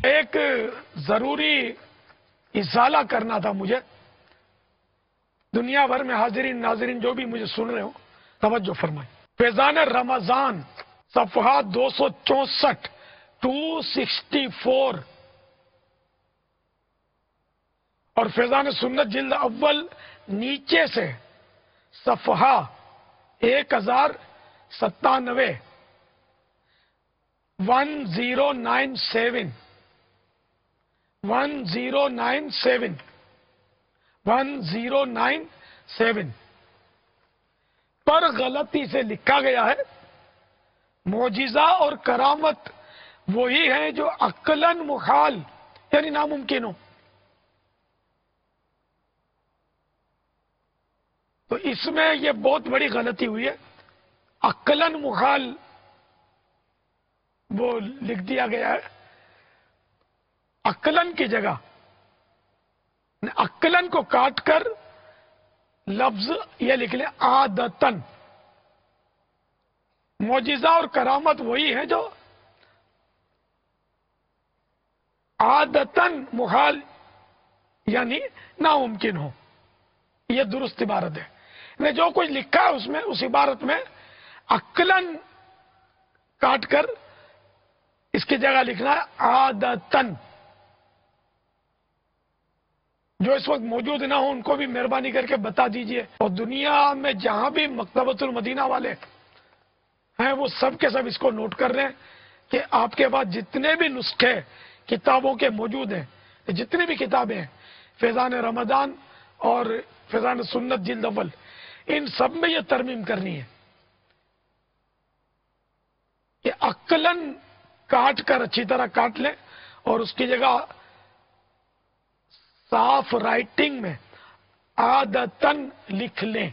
ایک ضروری ازالہ کرنا تھا مجھے. دنیا بھر میں حاضرین ناظرین جو بھی مجھے سن رہے ہو توجہ فرمائیں. فیضان رمضان صفحہ 264 264 اور فیضان سنت جلد اول نیچے سے صفحہ 1097 1097 1097 پر غلطی سے لکھا گیا ہے معجزہ اور کرامت وہی ہیں جو عقلاً محال یعنی ناممکن ہو. تو اس میں یہ بہت بڑی غلطی ہوئی ہے. عقلاً محال وہ لکھ دیا گیا ہے. عقلاً کی جگہ عقلاً کو کاٹ کر لفظ یہ لکھ لیں عادتاً. معجزہ اور کرامت وہی ہے جو عادتاً محال یعنی ناممکن ہو. یہ درست عبارت ہے. جو کچھ لکھا ہے اس میں اس عبارت میں عقلاً کاٹ کر اس کی جگہ لکھنا ہے عادتاً. جو اس وقت موجود نہ ہو ان کو بھی مہربانی کر کے بتا دیجئے. اور دنیا میں جہاں بھی مکتبۃ المدینہ والے ہیں وہ سب کے سب اس کو نوٹ کر رہے ہیں کہ آپ کے پاس جتنے بھی نسخے کتابوں کے موجود ہیں, جتنی بھی کتابیں ہیں, فیضان رمضان اور فیضان سنت جلد اول, ان سب میں یہ ترمیم کرنی ہے کہ عقلاً کاٹ کر اچھی طرح کاٹ لیں اور اس کی جگہ صاف رائٹنگ میں عادتاً لکھ لیں.